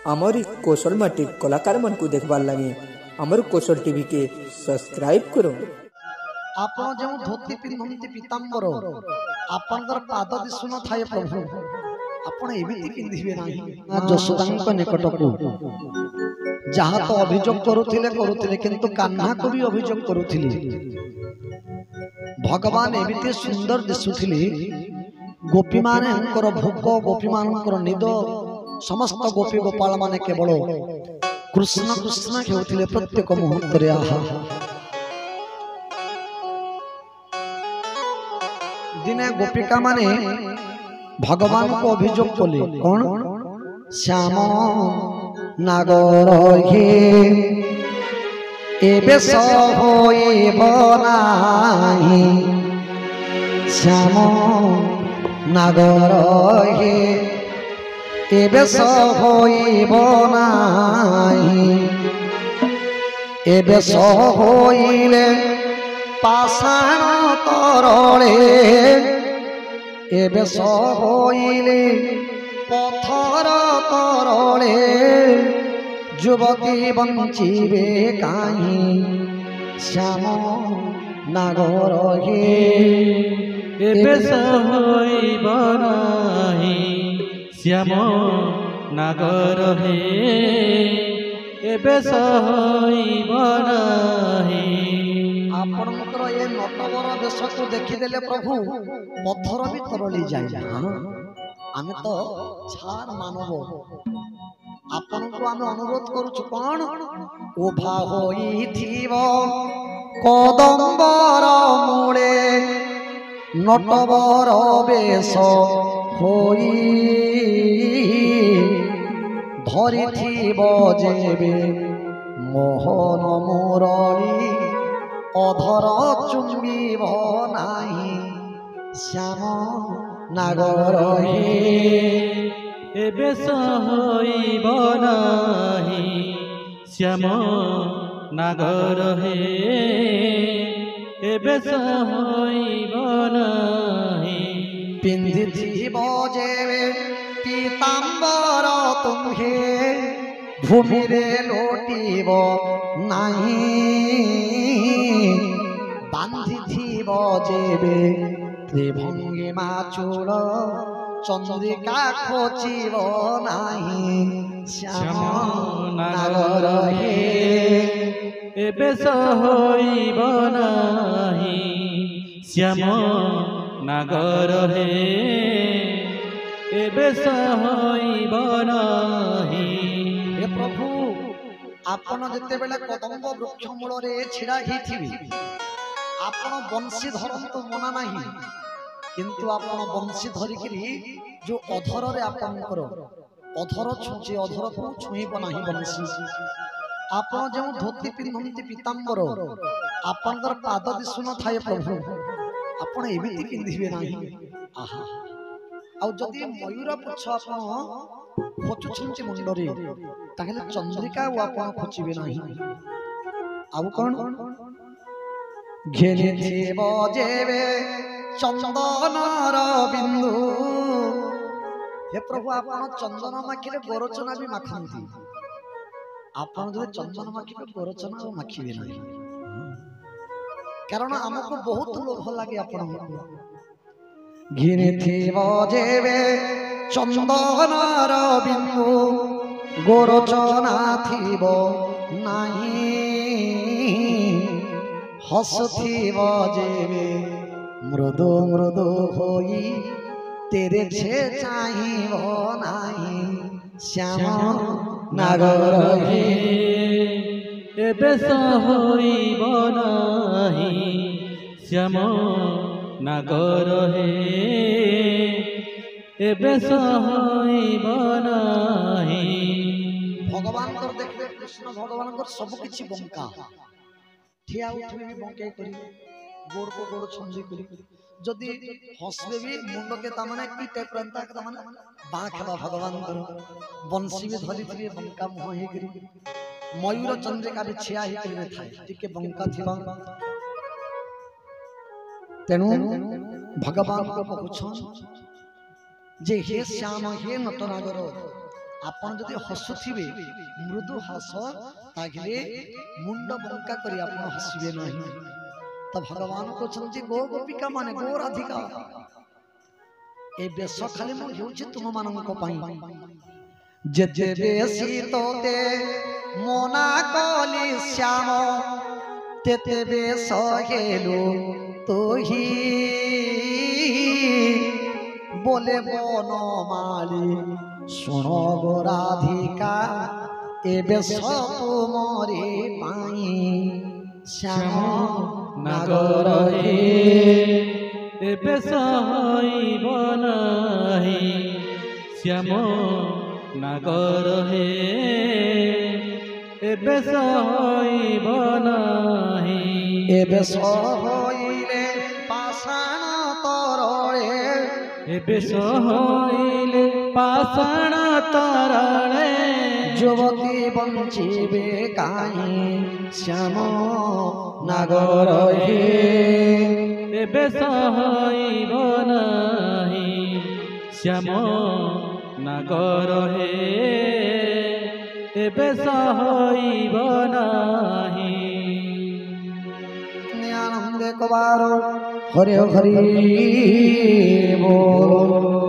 आमरी कौशल माटी कलाकार मन को देखबार लगे आमर कौशल टीवी के सब्सक्राइब करो। आपण जो धोती पिंधती पीतांबर आपणकर पाद दिसु न थाए प्रभु आपण एमिति पिंधिबे नाही। जशोदांक निकटकू जहाँ तो अभियोग करुथिले किंतु कान्हा को भी अभियोग करुथिले। भगवान एमिति सुंदर दिसुथिले। गोपी माने भोग गोपी मानकर निद समस्त गोपी गोपाल माने केवल कृष्ण कृष्ण हेउथिले प्रत्येक मुहूर्त रे। आहा दिने गोपिका माने भगवान को अभियोग कले कौन श्याम नागर हे एबे होइब नाही। श्याम नागर हे एबे होइब नाही। एबे होइले पाषाण तरले एबे होइले पथर तरले। युवती बंचिबे काई श्याम नागर हे एबे होइब नाही। श्याम नागर हे एबे होइब नाही। आपणकर ये नटवर देश को देखीदेले प्रभु पत्थर भी तरली जाए। आमे तो छार मानव आपन को आमे अनुरोध करूछु कोन उभा होइथिव कदम्बर मूले नटवर बेश होई धरिथिव जेबे मोहन मुरली अधर चुम्बिब नाही। श्याम नागर हे एबे होइब नाही। श्याम नागर हे एबे होइब नाही। पिंधिथिब जेबे पीतांबर तुम्हे भूमि रे लोटिब नाही। बांधिथिब जेबे त्रिभंगिमा चूड़ चंद्रिका खोजिब नाही। श्याम नागर हे एबे होइब नाही। श्याम नागर हे एबे होइब नाही। हे प्रभु आपण जते बेले कदम्ब वृक्ष मूल रे छिड़ा हिथिबे आपण बंशी धरंतु मना नाही। किंतु आपण बंशी धरिकरी जो अधर रे आपनकर अधर छुचे अधर को छुईब नाही बंशी। आपण जो धोती पिंधती पीतांबर आपनकर पाद दिसु न थाए प्रभु आपण एमिति पिंधिबे नाही। आहा आ जदि मयूर पुछ आपण खोचुछंती मुंडरे ताहेले चंद्रिका आपण खोचिबे नाही। आउ कोन घेनिथिब जेबे चंदनर बिंदु। हे प्रभु आपण चंदन माखिले गोरचना भी माखंती। आपण जो चंदन माखिले गोरचना माखिबे नाही कारण हमको बहुत लोभ लागे। आपण घेनिथिब जेबे चंदनर बिंदु गोरचना थिब नाही। हसुथिब जेबे मृदु मृदु होई तेरे छे चाहिब नाही। श्याम नागर हे एबे होइब नाही। श्याम नागर हे एबे होइब नाही। भगवान कर देखबे कृष्ण भगवान कर सब किछि बंका ठिया उठबे भी बंके करी गोड़ को गोड़ छंदी करी जदि हसबे भी मुंड के तामने की टाइप रंता के तामने बाखबा भगवान कर बंसी में धरी थी बंका मुह हे करी मयूर चंद्रिका भी छिया ही करी थाए टिके बंका थिबा। तेनु भगवान को कहछन जे हे श्याम हे नटनागर ଆପଣ ଯଦି ହସୁଥିବେ ମୃଦୁ ହସ ତାହେଲେ ମୁଣ୍ଡ ବଙ୍କା କରି ଆପଣ ହସିବେ ନାହିଁ। ତ ଭଗବାନ କହୁଛନ୍ତି ଗୋ ଗୋପିକା ମାନେ ଗୋ ରାଧିକା ଏ ବେଶ ଖାଲି ମୁଁ ହେଉଛି ତୁମମାନଙ୍କ ପାଇଁ। ଯେତେ ବେଶୀ ତୋତେ ମନା କଲି ଶ୍ୟାମ ତେତେ ବେଶ ହେଲୁ তোহি বলে বনমালী শোনো গো রাধিকা এবে তোমারে পাই শ্যাম নাগর হে এবে সহইব নাহি শ্যাম নাগর হে এবে সহইব নাহি এবে সহইলে পাষাণ তরলে এবে সহইলে পাষাণ তরলে যুবতী বঞ্চিবে কাহি শ্যাম নাগর হে এবে সহইব নাহি শ্যাম নাগর হে এবে সহইব নাহি। আনন্দে কবার হরে হরি বল।